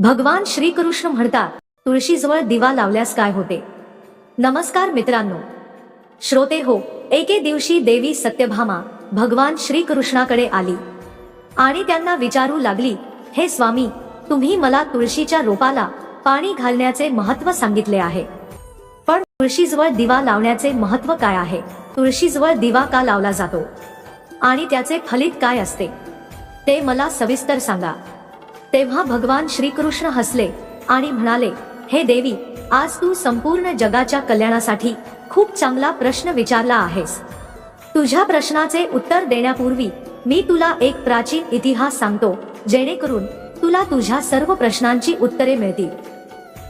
भगवान श्रीकृष्ण म्हणतात, तुळशीजवळ दिवा लावल्यास काय होते? नमस्कार मित्रांनो, श्रोते हो, एके दिवशी देवी सत्यभामा भगवान श्रीकृष्णाकडे आली आणि त्यांना विचारू लागली, हे स्वामी, तुम्ही मला तुळशीच्या रोपाला पाणी घालण्याचे महत्त्व सांगितले आहे, पण तुळशीजवळ दिवा लावण्याचे महत्त्व काय आहे? तुळशीजवळ दिवा का लावला जातो आणि त्याचे फलित काय असते ते मला सविस्तर सांगा. तेव्हा भगवान श्रीकृष्ण हसले आणि म्हणाले, हे देवी, आज तू संपूर्ण जगाच्या कल्याणासाठी खूप चांगला प्रश्न विचारला आहेस. तुझ्या प्रश्नाचे उत्तर देण्यापूर्वी मी तुला एक प्राचीन इतिहास सांगतो, जेणेकरून तुला तुझ्या सर्व प्रश्नांची उत्तरे मिळतील.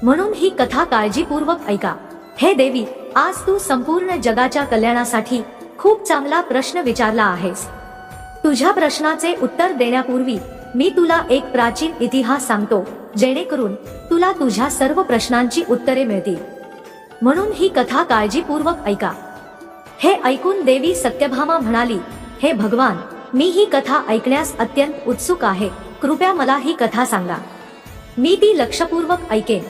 म्हणून ही कथा काळजीपूर्वक ऐका. हे देवी, आज तू संपूर्ण जगाच्या कल्याणासाठी खूप चांगला प्रश्न विचारला आहेस. तुझ्या प्रश्नाचे उत्तर देण्यापूर्वी मी तुला एक प्राचीन इतिहास सांगतो, जेणेकरून तुला तुझ्या सर्व प्रश्नांची उत्तरे मिळतील. म्हणून ही कथा काळजीपूर्वक ऐका. हे ऐकून देवी सत्यभामा म्हणाली, हे भगवान, मी ही कथा ऐकण्यास अत्यंत उत्सुक आहे. कृपया मला ही कथा सांगा, मी ती लक्षपूर्वक ऐकेन.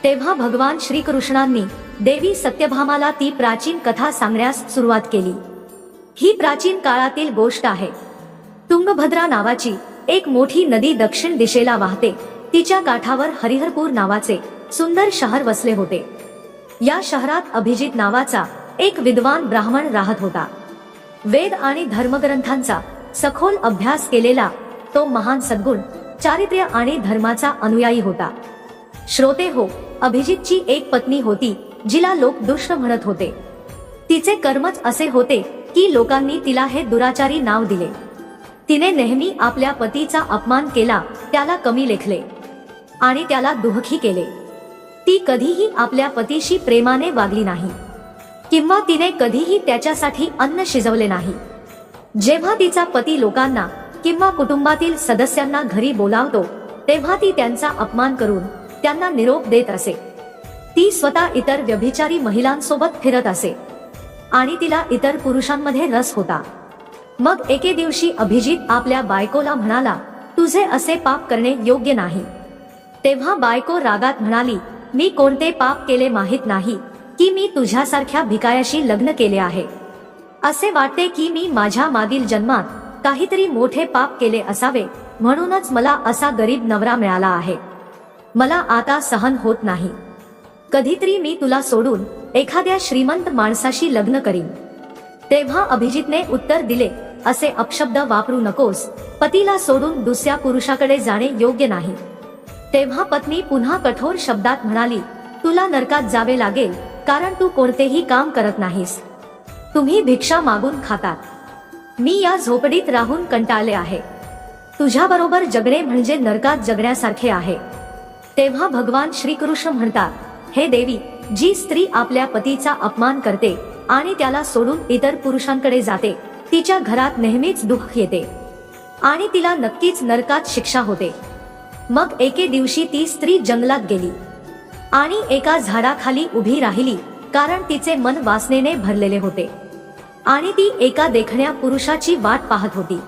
तेव्हा भगवान श्रीकृष्णांनी देवी सत्यभामाला ती प्राचीन कथा सांगण्यास सुरुवात केली. ही प्राचीन काळातील गोष्ट आहे. तुंगभद्रा नावाची एक मोठी नदी दक्षिण दिशेला वाहते. तिच्या काठावर हरिहरपूर नावाचे सुंदर शहर वसले होते. या शहरात अभिजित नावाचा एक विद्वान ब्राह्मण राहत होता. वेद आणि धर्मग्रंथांचा सखोल अभ्यास केलेला तो महान सद्गुण, चारित्र्य आणि धर्माचा अनुयायी होता. श्रोते हो, अभिजितची एक पत्नी होती, जिला लोक दुष्ट म्हणत होते. तिचे कर्मच असे होते की लोकांनी तिला हे दुराचारी नाव दिले. तिने नेहमी आपल्या पतीचा अपमान केला, त्याला कमी लेखले आणि त्याला दुःखी केले. ती कधीही आपल्या पतीशी प्रेमाने वागली नाही किंवा तिने कधीही त्याच्यासाठी अन्न शिजवले नाही. जेव्हा तिचा पती लोकांना किंवा कुटुंबातील सदस्यांना घरी बोलावतो, तेव्हा ती त्यांचा अपमान करून त्यांना निरोप देत असे. ती स्वतः इतर व्यभिचारी महिलांसोबत फिरत असे आणि तिला इतर पुरुषांमध्ये रस होता. मग एके दिवशी अभिजित आपल्या बायकोला म्हणाला, तुझे असे पाप करणे योग्य नाही. तेव्हा बायको रागात म्हणाली, मी कोणते पाप केले माहित नाही की मी तुझ्यासारख्या भिकायाशी लग्न केले आहे. असे वाटते की मी माझ्या मागील जन्मात काहीतरी मोठे पाप केले असावे, म्हणूनच मला असा गरीब नवरा मिळाला आहे. मला आता सहन होत नाही. कधीतरी मी तुला सोडून एखाद्या श्रीमंत माणसाशी लग्न करीन. तेव्हा अभिजितने उत्तर दिले, असे अपशब्द वापरू नकोस. पतीला सोडून दुसऱ्या पुरुषाकडे जाणे योग्य नाही. तेव्हा पत्नी पुन्हा कठोर शब्दात म्हणाली, तुला नरकात जावे लागेल, कारण तू कोणतेही काम करत नाहीस. तुम्ही भिक्षा मागून खातात. मी या झोपडीत राहून कंटाळले आहे. तुझ्याबरोबर जगणे म्हणजे नरकात जगण्यासारखे आहे. तेव्हा भगवान श्रीकृष्ण म्हणतात, हे देवी, जी स्त्री आपल्या पतीचा अपमान करते आणि त्याला सोडून इतर पुरुषांकडे जाते, तिच्या घरात नेहमीच दुःख येते आणि तिला नक्कीच नरकात शिक्षा होते. मग एके दिवशी ती स्त्री जंगलात गेली आणि एका झाडाखाली उभी राहिली, कारण तिचे मन वासनेने भरलेले होते आणि ती एका देखण्या पुरुषाची वाट पाहत होती.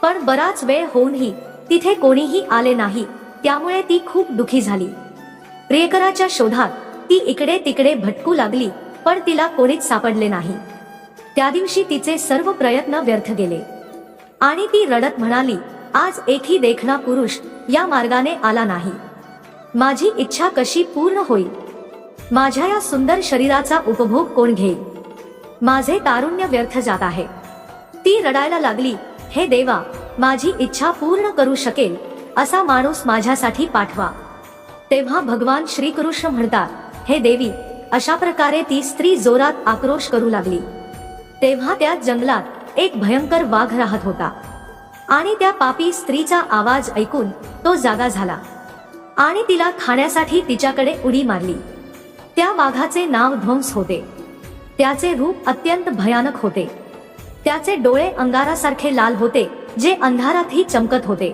पण बराच वेळ होऊनही तिथे कोणीही आले नाही, त्यामुळे ती खूप दुःखी झाली. प्रियकराच्या शोधात ती इकडे तिकडे भटकू लागली, पण तिला कोणीच सापडले नाही. त्या दिवशी तिचे सर्व प्रयत्न व्यर्थ गेले आणि ती रडत म्हणाली, आज एकही देखणा पुरुष या मार्गाने आला नाही. माझी इच्छा कशी पूर्ण होईल? माझ्या या सुंदर शरीराचा उपभोग कोण घेईल? माझे तारुण्य व्यर्थ जात आहे. ती रडायला लागली, हे देवा, माझी इच्छा पूर्ण करू शकेल असा माणूस माझ्यासाठी पाठवा. तेव्हा भगवान श्रीकृष्ण म्हणतात, हे देवी, अशा प्रकारे ती स्त्री जोरात आक्रोश करू लागली. तेव्हा त्या जंगलात एक भयंकर वाघ राहत होता आणि त्या पापी स्त्रीचा आवाज ऐकून तो जागा झाला आणि तिला खाण्यासाठी तिच्याकडे उडी मारली. त्या वाघाचे नाव ध्वंस होते. त्याचे रूप अत्यंत भयानक होते. त्याचे डोळे अंगारासारखे लाल होते, जे अंधारातही चमकत होते.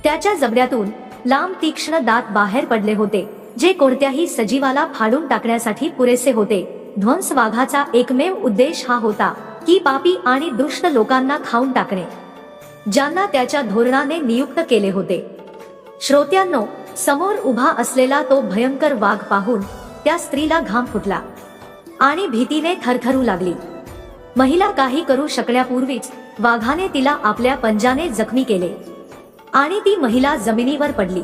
त्याच्या जबड्यातून लांब तीक्ष्ण दात बाहेर पडले होते, जे कोणत्याही सजीवाला फाडून टाकण्यासाठी पुरेसे होते. ध्वंस वाघाचा एकमेव उद्देश हा होता की पापी आणि दुष्ट लोकांना खाऊन टाकणे, ज्यांना त्याच्या धोरणाने नियुक्त केले होते. श्रोत्यांनो, समोर उभा असलेला तो भयंकर वाघ पाहून त्या स्त्रीला घाम फुटला आणि भीतीने थरथरू लागली. महिला काही करू शकण्यापूर्वीच वाघाने तिला आपल्या पंजाने जखमी केले आणि ती महिला जमिनीवर पडली.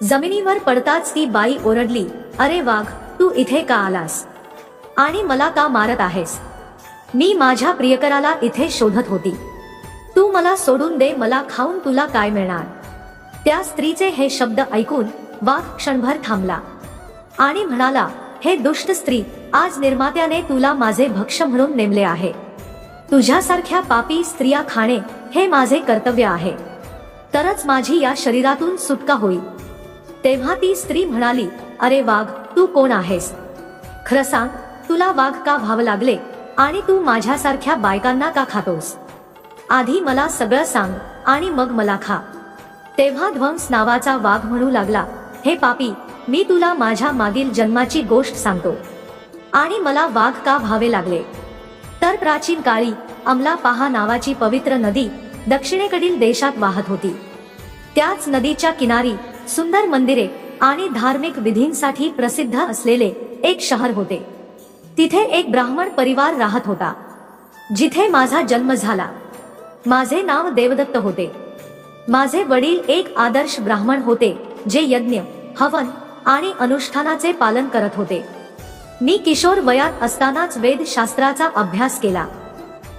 जमिनीवर पडताच ती बाई ओरडली, अरे वाघ, तू इथे का आलास आणि मला का मारत आहेस? मी माझ्या प्रियकराला इथे शोधत होती. तू मला सोडून दे, मला खाऊन तुला काय मिळणार? त्या स्त्रीचे हे शब्द ऐकून वाघ क्षणभर थांबला आणि म्हणाला, हे दुष्ट स्त्री, आज निर्मात्याने तुला माझे भक्ष्य म्हणून नेमले आहे. तुझ्यासारख्या पापी स्त्रिया खाणे हे माझे कर्तव्य आहे, तरच माझी या शरीरातून सुटका होईल. तेव्हा ती स्त्री म्हणाली, अरे वाघ, तू कोण आहेस? खरं सांग, तुला वाघ का व्हावं लागले आणि तू माझ्यासारख्या बायकांना का खातोस? आधी मला सगळं सांग आणि मग मला खा. तेव्हा ध्वंस नावाचा वाघ म्हणू लागला, हे पापी, मी तुला माझ्या मागील जन्माची गोष्ट सांगतो आणि मला वाघ का व्हावे लागले. तर प्राचीन काळी अमलापाहा नावाची पवित्र नदी दक्षिणेकडील देशात वाहत होती. त्याच नदीच्या किनारी सुंदर मंदिरे आणि धार्मिक विधींसाठी प्रसिद्ध असलेले एक शहर होते. तिथे एक ब्राह्मण परिवार राहत होता, जिथे माझा जन्म झाला. माझे नाव देवदत्त होते. माझे वडील एक आदर्श ब्राह्मण होते, जे यज्ञ, हवन आणि अनुष्ठानाचे पालन करत होते. मी किशोर वयात असतानाच वेदशास्त्राचा अभ्यास केला,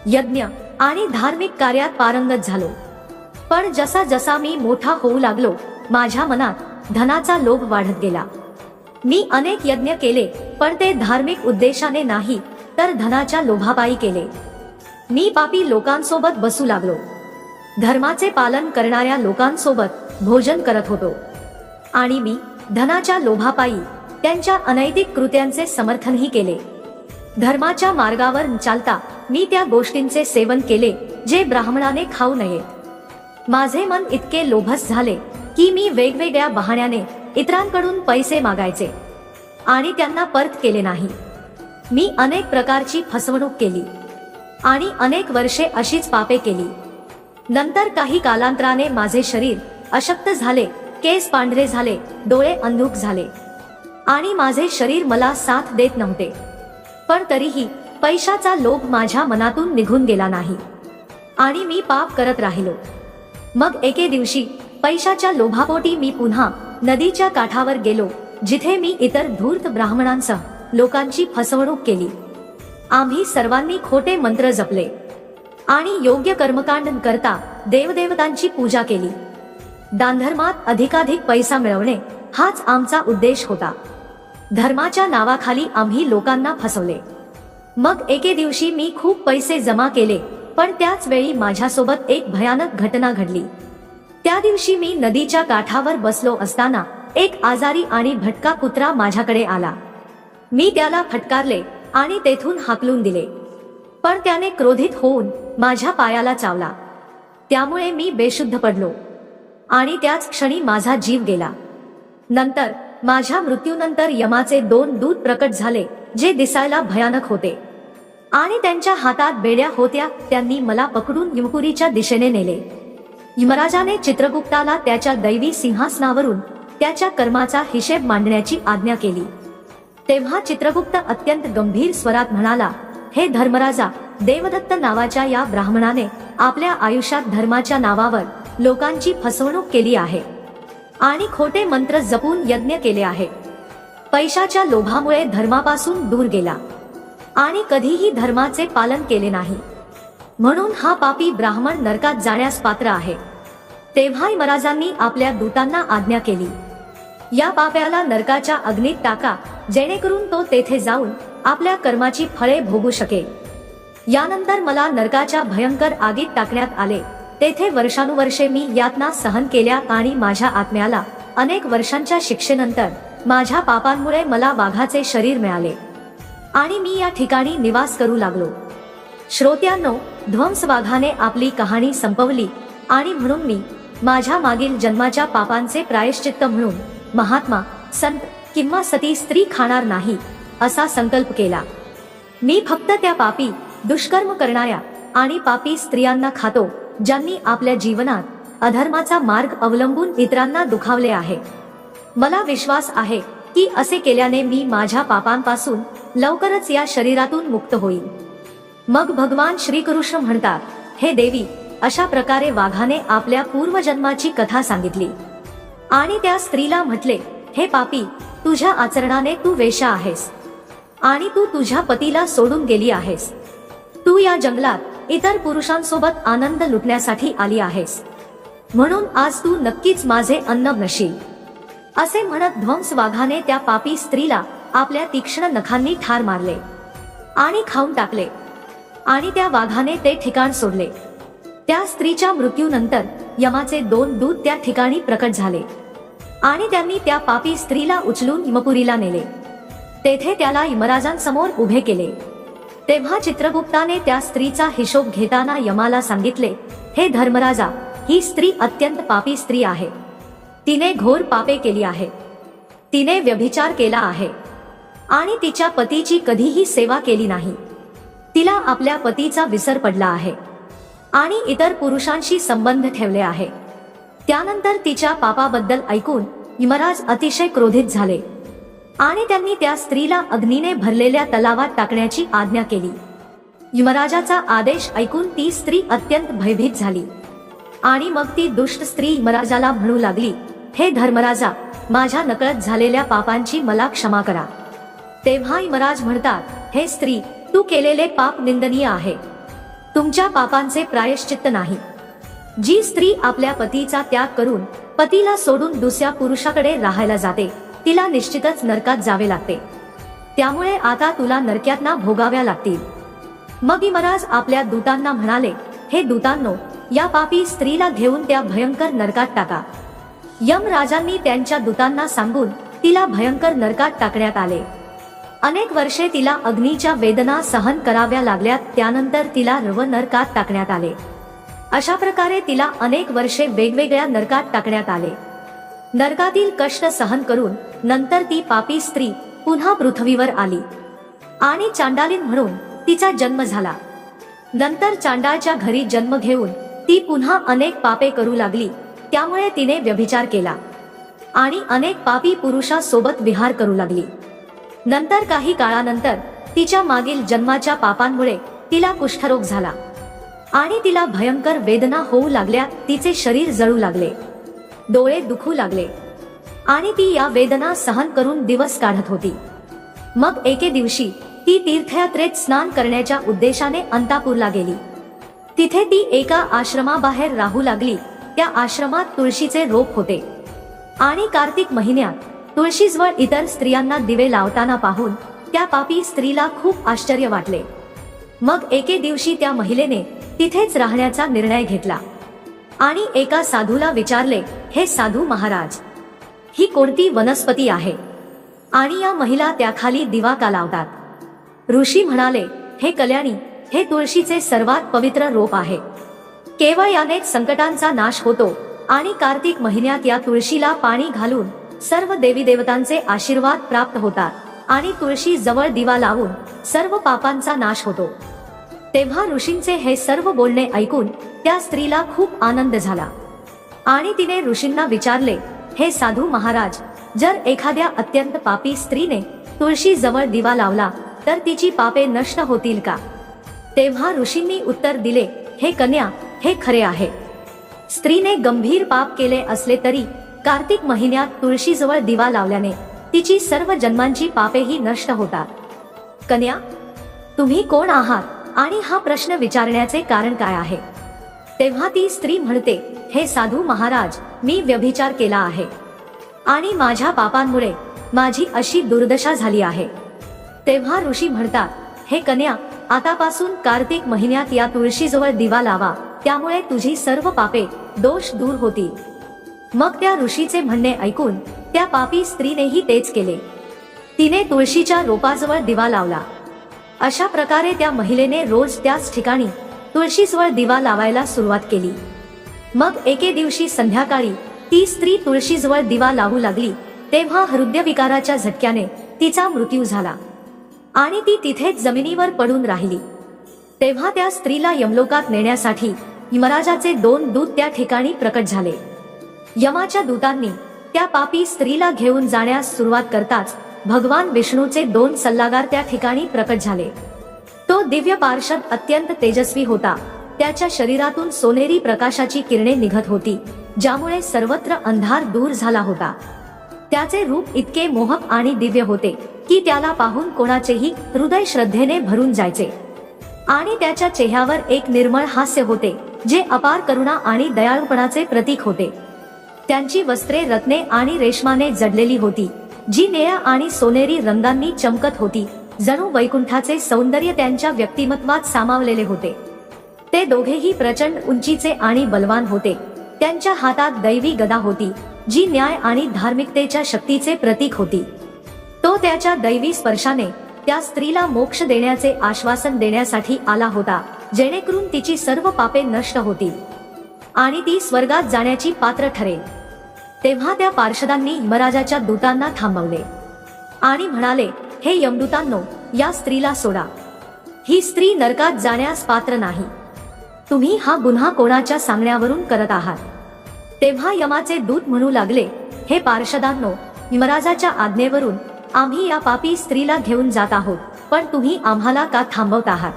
यज्ञ आणि धार्मिक कार्यात पारंगत झालो. पण जसा जसा मी मोठा होऊ लागलो, माझ्या मनात धनाचा लोभ वाढत गेला. मी अनेक यज्ञ केले, पण ते धार्मिक उद्देशाने नाही, तर धनाच्या लोभापायी केले. मी पापी लोकांसोबत बसू लागलो. धर्माचे पालन करणाऱ्या लोकांसोबत भोजन करत होतो आणि मी धनाच्या लोभापायी त्यांच्या अनैतिक कृत्यांचे समर्थनही केले. धर्माच्या मार्गावर चालता मी त्या गोष्टींचे सेवन केले जे ब्राह्मणाने खाऊ नयेत. माझे मन इतके लोभस झाले की मी वेगवेगळ्या बहाण्याने इतरांकडून पैसे मागायचे आणि त्यांना परत केले नाही. मी अनेक प्रकारची फसवणूक केली आणि अनेक वर्षे अशीच पापे केली. नंतर काही कालांतराने माझे शरीर अशक्त झाले, केस पांढरे झाले, डोळे अंधुक झाले आणि माझे शरीर मला साथ देत नव्हते. पण तरीही पैशाचा लोभ माझ्या मनातून निघून गेला नाही आणि मी पाप करत राहिलो. मग एके दिवशी पैशाच्या लोभापोटी मी पुन्हा नदीच्या काठावर गेलो, जिथे मी इतर धूर्त ब्राह्मणांसह लोकांची फसवणूक केली. आम्ही सर्वांनी खोटे मंत्र जपले आणि योग्य कर्मकांड करता देवदेवतांची पूजा केली. दानधर्मात अधिकाधिक पैसा मिळवणे हाच आमचा उद्देश होता. धर्माच्या नावाखाली आम्ही लोकांना फसवले. मग एके दिवशी मी खूप पैसे जमा केले, पण त्याच वेळी माझ्यासोबत एक भयानक घटना घडली. त्या दिवशी मी नदीच्या काठावर बसलो असताना एक आजारी आणि भटका कुत्रा माझ्याकडे आला. मी त्याला फटकारले आणि तेथून हाकलून दिले, पण त्याने क्रोधित होऊन माझ्या पायाला चावला. त्यामुळे मी बेशुद्ध पडलो आणि त्याच क्षणी माझा जीव गेला. नंतर माझ्या मृत्यूनंतर यमाचे 2 दूत प्रकट झाले, जे दिसायला भयानक होते आणि त्यांच्या हातात बेड्या होत्या. त्यांनी मला पकडून यमपुरीच्या दिशेने नेले. यमराजाने चित्रगुप्ताला त्याच्या दैवी सिंहासनावरून त्याच्या कर्माचा हिशेब मांडण्याची आज्ञा केली. तेव्हा चित्रगुप्त अत्यंत गंभीर स्वरात म्हणाला, हे धर्मराजा, देवदत्त नावाच्या या ब्राह्मणाने आपल्या आयुष्यात धर्माच्या नावावर लोकांची फसवणूक केली आहे आणि खोटे मंत्र जपून यज्ञ केले आहे. पैशाच्या लोभामुळे धर्मापासून दूर गेला आणि कधीही धर्माचे पालन केले नाही. म्हणून हा पापी ब्राह्मण नरकात जाण्यास पात्र आहे. तेव्हा यमराजांनी आपल्या दूतांना आज्ञा केली, या पाप्याला नरकाच्या अग्नीत टाका, जेणेकरून तो तेथे जाऊन आपल्या कर्माची फळे भोगू शकेल. यानंतर मला नरकाच्या भयंकर आगीत टाकण्यात आले. तेथे वर्षानुवर्षे मी यातना सहन केल्या आणि माझ्या आत्म्याला अनेक वर्षांच्या शिक्षेनंतर माझ्या पापांमुळे मला वाघाचे शरीर मिळाले आणि मी या ठिकाणी निवास करू लागलो. श्रोत्यांनो, ध्वंस वाघाने आपली कहाणी संपवली आणि म्हणून मी माझ्या मागील जन्माच्या पापांचे प्रायश्चित्त म्हणून महात्मा, संत किंवा सती स्त्री खाणार नाही असा संकल्प केला. मी फक्त त्या पापी, दुष्कर्म करणाऱ्या आणि पापी स्त्रियांना खातो, ज्यांनी आपल्या जीवनात अधर्माचा मार्ग अवलंबून इतरांना दुखावले आहे. मला विश्वास आहे की असे केल्याने मी माझ्या पापांपासून लवकरच या शरीरातून मुक्त होईल. मग भगवान श्रीकृष्ण म्हणतात, हे देवी, अशा प्रकारे वाघाने आपल्या पूर्वजन्माची कथा सांगितली आणि त्या स्त्रीला म्हटले, हे पापी, तुझ्या आचरणाने तू वेश्या आहेस आणि तू तुझ्या पतीला सोडून गेली आहेस. तू या जंगलात इतर पुरुषांसोबत आनंद लुटण्यासाठी आली आहेस, म्हणून आज तू नक्कीच माझे अन्न बनशील. असे म्हणत ध्वंस वाघाने त्या पापी स्त्रीला आपल्या तीक्ष्ण नखांनी ठार मारले आणि खाऊन टाकले आणि त्या वाघाने ते ठिकाण सोडले. त्या स्त्रीच्या मृत्यूनंतर यमाचे 2 दूत त्या ठिकाणी प्रकट झाले आणि त्यांनी त्या पापी स्त्रीला उचलून यमपुरीला नेले. तेथे त्याला यमराजांसमोर उभे केले. तेव्हा चित्रगुप्ताने त्या स्त्रीचा हिशोब घेताना यमाला सांगितले, हे धर्मराजा, ही स्त्री अत्यंत पापी स्त्री आहे. तिने घोर पापे केली आहे. तिने व्यभिचार केला आहे आणि तिच्या पतीची कधीही सेवा केली नाही. तिला आपल्या पतीचा विसर पडला आहे आणि इतर पुरुषांशी संबंध ठेवले आहे. त्यानंतर तिच्या पापाबद्दल ऐकून यमराज अतिशय क्रोधित झाले आणि त्यांनी त्या स्त्रीला अग्नीने भरलेल्या तलावात टाकण्याची आज्ञा केली. यमराजाचा आदेश ऐकून ती स्त्री अत्यंत भयभीत झाली आणि मग ती दुष्ट स्त्री यमराजाला म्हणू लागली, हे धर्मराजा, माझ्या नकळत झालेल्या पापांची मला क्षमा करा. तेव्हा यमराज म्हणतात, हे स्त्री, तू केलेले पाप निंदनीय आहे. तुमच्या पापांचे प्रायश्चित्त नाही. जी स्त्री आपल्या पतीचा त्याग करून पतीला सोडून दुसऱ्या पुरुषाकडे राहायला जाते, तिला निश्चितच नरकात जावे लागते. त्यामुळे आता तुला नरक्यातना भोगाव्या लागतील. मग यमराज आपल्या दूतांना म्हणाले, हे दूतांनो, या पापी स्त्रीला घेऊन त्या भयंकर नरकात टाका. यमराजांनी त्यांच्या दूतांना सांगून तिला भयंकर नरकात टाकण्यात आले. अनेक वर्षे तिला अग्नीच्या वेदना सहन कराव्या लागल्या. त्यानंतर तिला रव नरकात टाकण्यात आले. अशा प्रकारे तिला अनेक वर्षे वेगवेगळ्या नरकात टाकण्यात आले. नरकातील कष्ट सहन करून नंतर ती पापी स्त्री पुन्हा पृथ्वीवर आली आणि चांडालीन म्हणून तिचा जन्म झाला. नंतर चांडाळच्या घरी जन्म घेऊन ती पुन्हा अनेक पापे करू लागली. त्यामुळे तिने व्यभिचार केला आणि अनेक पापी पुरुषांसोबत विहार करू लागली. नंतर काही काळानंतर तिच्या मागील जन्माच्या पापांमुळे तिला कुष्ठरोग झाला आणि तिला भयंकर वेदना होऊ लागल्या. तिचे शरीर जळू लागले, डोळे दुखू लागले आणि ती या वेदना सहन करून दिवस काढत होती. मग एके दिवशी ती तीर्थयात्रेत स्नान करण्याच्या उद्देशाने अंतापूरला गेली. तिथे ती एका आश्रमाबाहेर राहू लागली. त्या आश्रमात तुळशीचे रोप होते आणि कार्तिक महिन्यात तुळशीजवळ इतर स्त्रियांना दिवे लावताना पाहून त्या पापी स्त्रीला खूप आश्चर्य वाटले. मग एके दिवशी त्या महिलेने तिथेच राहण्याचा निर्णय घेतला आणि एका साधूला विचारले, हे साधू महाराज, ही कोणती वनस्पती आहे आणि या महिला त्याखाली दिवा का लावतात? ऋषी म्हणाले, हे कल्याणी, हे तुळशीचे सर्वात पवित्र रोप आहे. केवळ यानेच संकटांचा नाश होतो आणि कार्तिक महिन्यात या तुळशीला पाणी घालून सर्व देवी देवतांचे आशीर्वाद प्राप्त होतात आणि तुळशी जवळ दिवा लावून सर्व पापांचा नाश होतो. तेव्हा ऋषींचे हे सर्व बोलणे ऐकून त्या स्त्रीला खूप आनंद झाला आणि तिने ऋषींना विचारले, हे साधू महाराज, जर एखाद्या अत्यंत पापी स्त्रीने तुळशी जवळ दिवा लावला तर तिची पापे नष्ट होतील का? तेव्हा ऋषींनी उत्तर दिले, हे कन्या, हे खरे आहे. स्त्रीने गंभीर पाप केले असले तरी कार्तिक महिन्यात तुळशीजवळ दिवा लावल्याने तिची सर्व जन्मांची पापेही नष्ट होतात. कन्या, तुम्ही कोण आहात आणि हा प्रश्न विचारण्याचे कारण काय आहे? तेव्हा ती स्त्री म्हणते, हे साधू महाराज, मी व्यभिचार केला आहे आणि माझ्या पापांमुळे माझी अशी दुर्दशा झाली आहे. तेव्हा ऋषी म्हणतात, हे कन्या, आतापासून कार्तिक महिन्यात या तुळशीजवळ दिवा लावा, त्यामुळे तुझी सर्व पापे दोष दूर होतील. मग त्या ऋषीचे म्हणणे ऐकून त्या पापी स्त्रीनेही तेच केले. तिने तुळशीच्या रोपाजवळ दिवा लावला. अशा प्रकारे त्या महिलेने रोज त्याच ठिकाणी तुळशीजवळ दिवा लावायला सुरुवात केली. मग एके दिवशी संध्याकाळी ती स्त्री तुळशीजवळ दिवा लावू लागली. तेव्हा हृदयविकाराच्या झटक्याने तिचा मृत्यू झाला आणि ती तिथेच जमिनीवर पडून राहिली. तेव्हा त्या स्त्रीला यमलोकात नेण्यासाठी यमराजाचे 2 दूत त्या ठिकाणी प्रकट झाले. यमाच्या दूतांनी त्या पापी स्त्रीला घेऊन जाण्यास सुरुवात करताच भगवान विष्णूचे 2 सल्लागार त्या ठिकाणी प्रकट झाले. तो दिव्य पार्षद अत्यंत तेजस्वी होता. त्याच्या शरीरातून सोनेरी प्रकाशाची किरणे निघत होती, ज्यामुळे सर्वत्र अंधार दूर झाला होता. त्याचे रूप इतके मोहक आणि दिव्य होते की त्याला पाहून कोणाचेही हृदय श्रद्धेने भरून जायचे. आणि त्याच्या चेहऱ्यावर एक निर्मळ हास्य होते, जे अपार करुणा आणि दयाळूपणाचे प्रतीक होते. त्यांची वस्त्रे रत्ने आणि रेशमाने जडलेली होती, जी निळ्या आणि सोनेरी रंगांनी चमकत होती. जणू वैकुंठाचे सौंदर्य त्यांच्या व्यक्तिमत्वात सामावलेले होते. ते दोघेही प्रचंड उंचीचे आणि बलवान होते. त्यांच्या हातात दैवी गदा होती, जी न्याय आणि धार्मिकतेच्या शक्तीचे प्रतीक होती. तो त्याच्या दैवी स्पर्शाने त्या स्त्रीला मोक्ष देण्याचे आश्वासन देण्यासाठी आला होता, जेणेकरून तिची सर्व पापे नष्ट होतील आणि ती स्वर्गात जाण्याची पात्र ठरेल. तेव्हा त्या पार्षदांनी यमराजाच्या दूतांना थांबवले आणि म्हणाले, हे यमदूतांनो, या स्त्रीला सोडा. ही स्त्री नरकात जाण्यास पात्र नाही. तुम्ही हा गुन्हा कोणाच्या सांगण्यावरून करत आहात? तेव्हा यमाचे दूत म्हणू लागले, हे पार्षदांनो, यमराजाच्या आज्ञेवरून आम्ही या पापी स्त्रीला घेऊन जात आहोत, पण तुम्ही आम्हाला का थांबवत आहात?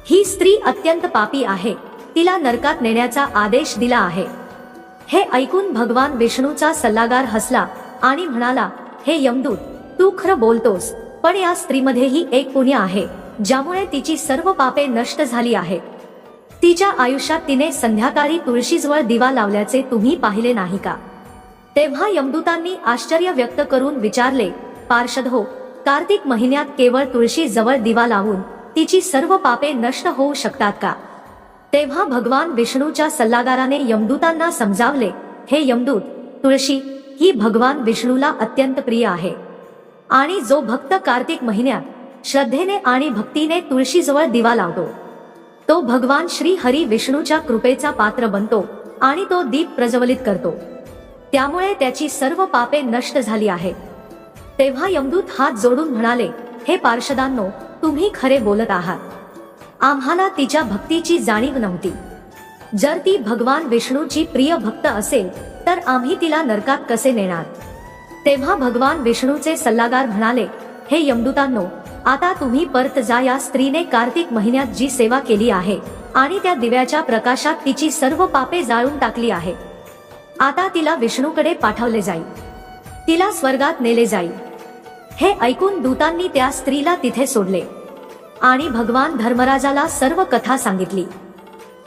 ही स्त्री अत्यंत पापी आहे. तिला नरकात नेण्याचा आदेश दिला आहे. हे ऐकून भगवान विष्णूचा सल्लागार हसला आणि म्हणाला, हे यमदूत, तू खरं बोलतोस, पण या स्त्रीमध्येही एक पुण्य आहे, ज्यामुळे तिची सर्व पापे नष्ट झाली आहेत. तिच्या आयुष्यात तिने संध्याकाळी तुळशीजवळ दिवा लावल्याचे तुम्ही पाहिले नाही का? तेव्हा यमदूतांनी आश्चर्य व्यक्त करून विचारले, पार्षद हो, कार्तिक महिन्यात केवळ तुळशी जवळ दिवा लावून तिची सर्व पापे नष्ट होऊ शकतात का? तेव्हा भगवान विष्णूच्या सल्लागाराने यमदूतांना समजावले, हे यमदूत, तुळशी ही भगवान विष्णूला अत्यंत प्रिय आहे. आणि जो भक्त कार्तिक महिन्यात श्रद्धेने आणि भक्तीने तुळशीजवळ दिवा लावतो, तो भगवान श्री हरी विष्णूच्या कृपेचा पात्र बनतो आणि तो दीप प्रज्वलित करतो. त्यामुळे त्याची सर्व पापे नष्ट झाली आहेत. तेव्हा यमदूत हात जोडून म्हणाले, हे पार्षदांनो, तुम्ही खरे बोलत आहात. आम्हाला तिच्या भक्तीची जाणीव नव्हती. जर ती भगवान विष्णूची प्रिय भक्त असेल तर आम्ही तिला नरकात कसे नेणार? तेव्हा भगवान विष्णूचे सल्लागार म्हणाले, हे यमदूतांनो, आता तुम्ही परत जा. या स्त्रीने कार्तिक महिन्यात जी सेवा केली आहे आणि त्या दिव्याच्या प्रकाशात तिची सर्व पापे जाळून टाकली आहे. आता तिला विष्णूकडे पाठवले जाईल. तिला स्वर्गात नेले जाईल. हे ऐकून दूतांनी त्या स्त्रीला तिथे सोडले आणि भगवान धर्मराजाला सर्व कथा सांगितली.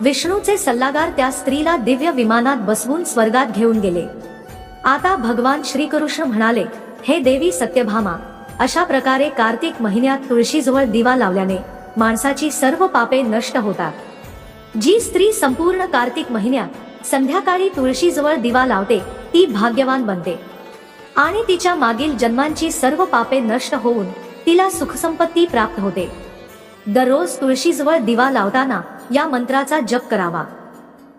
विष्णूचे सल्लागार त्या स्त्रीला दिव्य विमानात बसवून स्वर्गात घेऊन गेले. आता भगवान श्रीकृष्ण म्हणाले, हे देवी सत्यभामा, अशा प्रकारे कार्तिक महिन्यात तुळशीजवळ दिवा लावल्याने माणसाची सर्व पापे नष्ट होतात. जी स्त्री संपूर्ण कार्तिक महिन्यात संध्याकाळी तुळशीजवळ दिवा लावते ती भाग्यवान बनते आणि तिच्या मागील जन्मांची सर्व पापे नष्ट होऊन तिला सुखसंपत्ती प्राप्त होते. दररोज तुळशीजवळ दिवा लावताना या मंत्राचा जप करावा.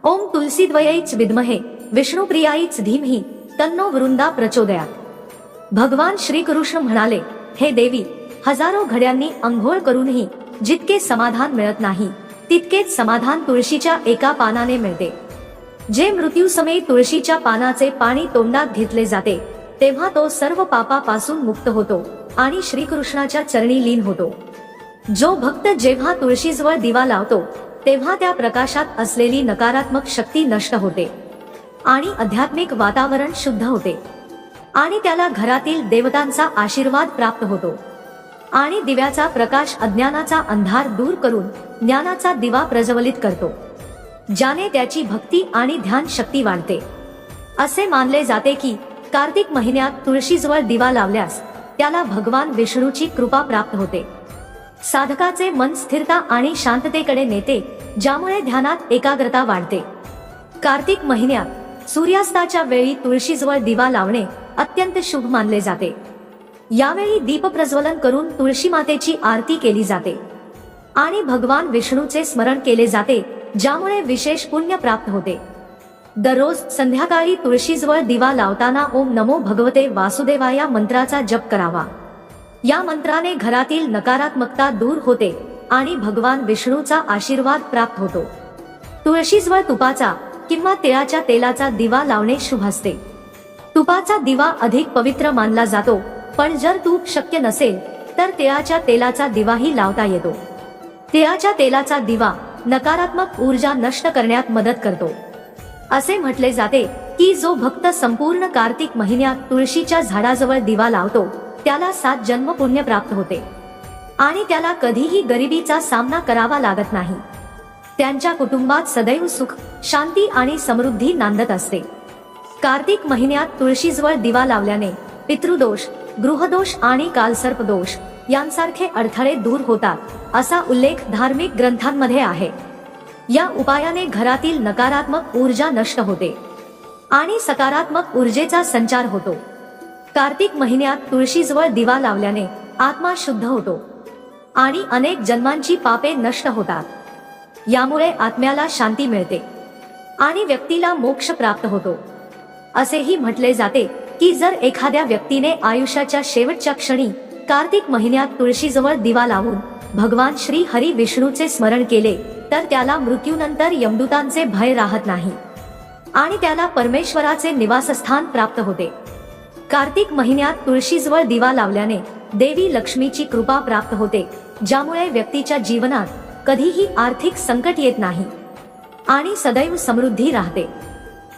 ओम तुलसीद्वयैच विद्महे विष्णुप्रियाईच धीमहि तन्नो वृंदा प्रचोदयात्. भगवान श्रीकृष्ण म्हणाले, हे देवी, हजारो घड्यांनी अंघोळ करूनही जितके समाधान मिळत नाही, तितकेच समाधान तुळशीच्या एका पानाने मिळते. जे मृत्यूसमयी तुळशीच्या पानाचे पाणी तोंडात घेतले जाते, तेव्हा तो सर्व पापापासून मुक्त होतो आणि श्रीकृष्णाच्या चरणी लीन होतो. जो भक्त जेव्हा तुळशीजवळ दिवा लावतो, तेव्हा त्या प्रकाशात असलेली नकारात्मक शक्ती नष्ट होते आणि आध्यात्मिक वातावरण शुद्ध होते आणि त्याला घरातील देवतांचा आशीर्वाद प्राप्त होतो आणि दिव्याचा प्रकाश अज्ञानाचा अंधार दूर करून ज्ञानाचा दिवा प्रज्वलित करतो, ज्याने त्याची भक्ती आणि ध्यान शक्ती वाढते. असे मानले जाते की कार्तिक महिन्यात तुळशीजवळ दिवा लावल्यास त्याला भगवान विष्णूची कृपा प्राप्त होते. साधकाचे मन स्थिरता आणि शांततेकडे नेते, ज्यामुळे ध्यानात एकाग्रता वाढते. कार्तिक महिन्यात सूर्यास्ताच्या वेळी तुळशीजवळ दिवा लावणे अत्यंत शुभ मानले जाते. यावेळी दीप प्रज्वलन करून तुळशी मातेची आरती केली जाते आणि भगवान विष्णूचे स्मरण केले जाते, ज्यामुळे विशेष पुण्य प्राप्त होते. दररोज संध्याकाळी तुळशीजवळ दिवा लावताना ओम नमो भगवते वासुदेवाय या मंत्राचा जप करावा. या मंत्राने घरातील नकारात्मकता दूर होते आणि भगवान विष्णूचा आशीर्वाद प्राप्त होतो. तुळशीजवळ तुपाचा किंवा तिळाच्या तेलाचा दिवा लावणे शुभ असते. तुपाचा दिवा अधिक पवित्र मानला जातो, पण जर तूप शक्य नसेल तर तिळाच्या तेलाचा दिवाही लावता येतो. तिळाच्या तेलाचा दिवा नकारात्मक ऊर्जा नष्ट करण्यात मदत करतो. असे म्हटले जाते की जो भक्त संपूर्ण कार्तिक महिन्यात तुळशीच्या झाडाजवळ दिवा लावतो त्याला 7 जन्म पुण्य प्राप्त होते आणि त्याला कधीही गरिबीचा सामना करावा लागत नाही. त्यांच्या कुटुंबात सदैव सुख, शांती आणि समृद्धी नांदत असते. कार्तिक महिन्यात तुळशीजवळ दिवा लावल्याने पितृदोष, गृहदोष आणि कालसर्पदोष यांसारखे अडथळे दूर होतात, असा उल्लेख धार्मिक ग्रंथांमध्ये आहे. या उपायाने घरातील नकारात्मक ऊर्जा नष्ट होते आणि सकारात्मक ऊर्जेचा संचार होतो. कार्तिक महिन्यात तुळशीजवळ दिवा लावल्याने आत्मा शुद्ध होतो आणि अनेक जन्मांची पापे नष्ट होतात. यामुळे आत्म्याला शांती मिळते आणि व्यक्तीला मोक्ष प्राप्त होतो. असेही म्हटले जाते की जर एखाद्या व्यक्तीने आयुष्याच्या शेवटच्या क्षणी कार्तिक महिन्यात तुळशीजवळ दिवा लावून भगवान श्री हरी विष्णूचे स्मरण केले तर त्याला मृत्यूनंतर यमदूतांचे भय राहत नाही आणि त्याला परमेश्वराचे निवासस्थान प्राप्त होते. कार्तिक महिन्यात तुळशीजवळ दिवा लावल्याने देवी लक्ष्मीची कृपा प्राप्त होते, ज्यामुळे व्यक्तीच्या जीवनात कधीही आर्थिक संकट येत नाही आणि सदैव समृद्धी राहते.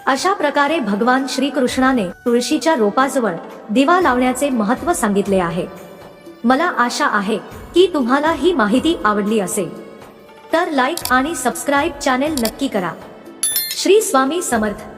अशा प्रकारे भगवान श्रीकृष्णाने तुळशीच्या रोपाजवळ दिवा लावण्याचे महत्त्व सांगितले आहे. मला आशा आहे की तुम्हाला ही माहिती आवडली असेल. तर लाईक आणि सबस्क्राईब चॅनेल नक्की करा. श्री स्वामी समर्थ.